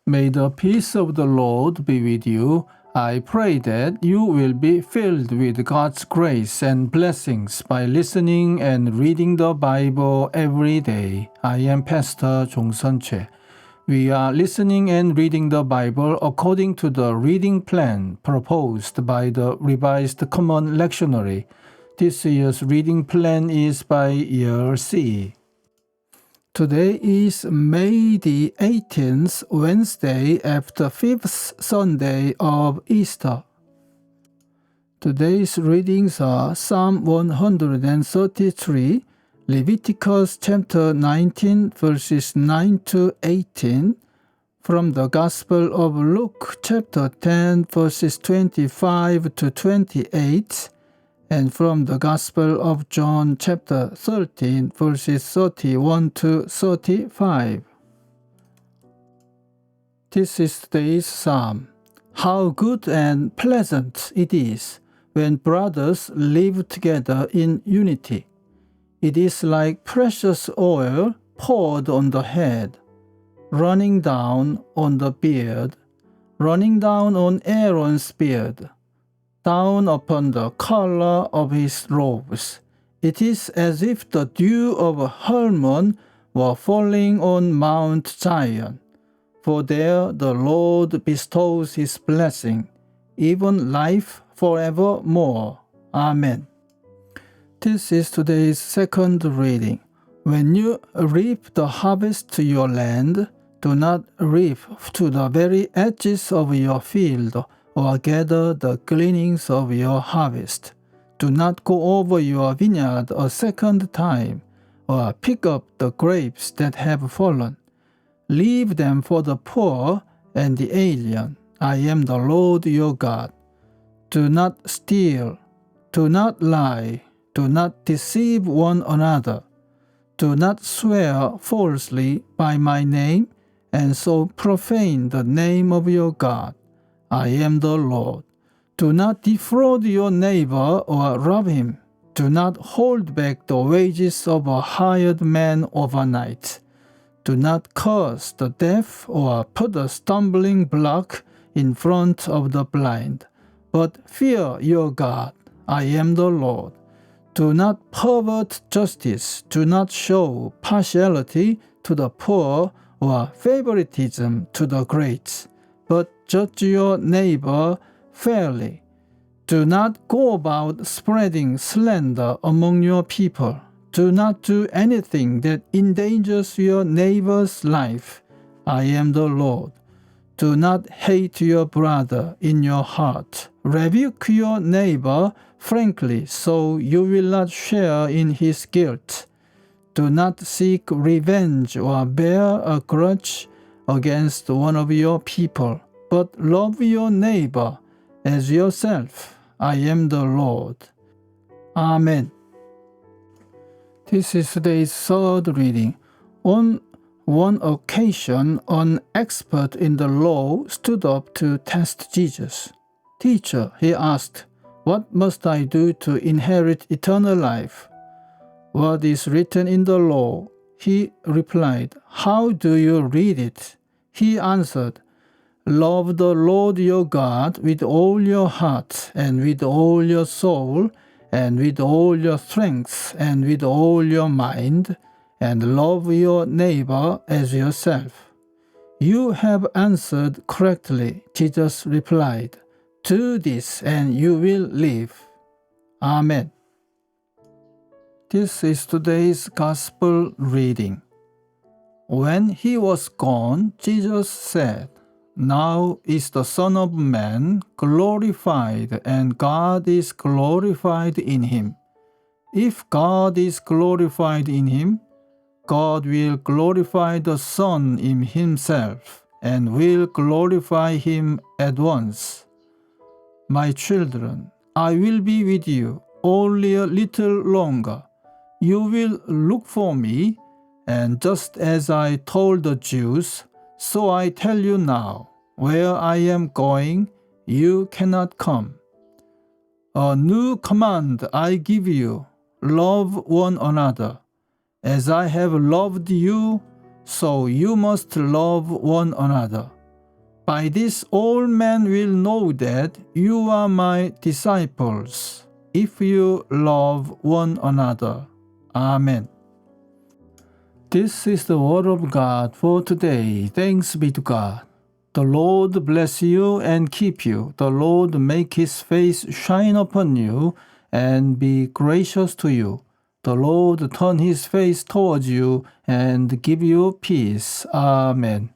May the peace of the Lord be with you. I pray that you will be filled with God's grace and blessings by listening and reading the Bible every day. I am Pastor 종선채. We are listening and reading the Bible according to the reading plan proposed by the Revised Common Lectionary. This year's reading plan is by year C. Today is May the 18th, Wednesday after 5th Sunday of Easter. Today's readings are Psalm 133, Leviticus chapter 19 verses 9 to 18, from the Gospel of Luke chapter 10 verses 25 to 28, and from the Gospel of John chapter 13 verses 31 to 35. This is today's psalm. How good and pleasant it is when brothers live together in unity. It is like precious oil poured on the head, running down on the beard, running down on Aaron's beard, down upon the collar of his robes. It is as if the dew of Hermon were falling on Mount Zion. For there the Lord bestows his blessing, even life forevermore. Amen. This is today's second reading. When you reap the harvest to your land, do not reap to the very edges of your field, or gather the gleanings of your harvest. Do not go over your vineyard a second time, or pick up the grapes that have fallen. Leave them for the poor and the alien. I am the Lord your God. Do not steal. Do not lie. Do not deceive one another. Do not swear falsely by my name, and so profane the name of your God. I am the Lord. Do not defraud your neighbor or rob him. Do not hold back the wages of a hired man overnight. Do not curse the deaf or put a stumbling block in front of the blind. But fear your God. I am the Lord. Do not pervert justice. Do not show partiality to the poor or favoritism to the great, but judge your neighbor fairly. Do not go about spreading slander among your people. Do not do anything that endangers your neighbor's life. I am the Lord. Do not hate your brother in your heart. Rebuke your neighbor frankly, so you will not share in his guilt. Do not seek revenge or bear a grudge against one of your people, but love your neighbor as yourself. I am the Lord. Amen. This is today's third reading. On one occasion, an expert in the law stood up to test Jesus. Teacher, he asked, what must I do to inherit eternal life? What is written in the law? He replied, how do you read it? He answered, love the Lord your God with all your heart, and with all your soul, and with all your strength, and with all your mind, and love your neighbor as yourself. You have answered correctly, Jesus replied. Do this, and you will live. Amen. This is today's Gospel reading. When he was gone, Jesus said, now is the Son of Man glorified, and God is glorified in him. If God is glorified in him, God will glorify the Son in himself, and will glorify him at once. My children, I will be with you only a little longer. You will look for me, and just as I told the Jews, so I tell you now, where I am going, you cannot come. A new command I give you, love one another. As I have loved you, so you must love one another. By this all men will know that you are my disciples, if you love one another. Amen. This is the word of God for today. Thanks be to God. The Lord bless you and keep you. The Lord make his face shine upon you and be gracious to you. The Lord turn his face towards you and give you peace. Amen.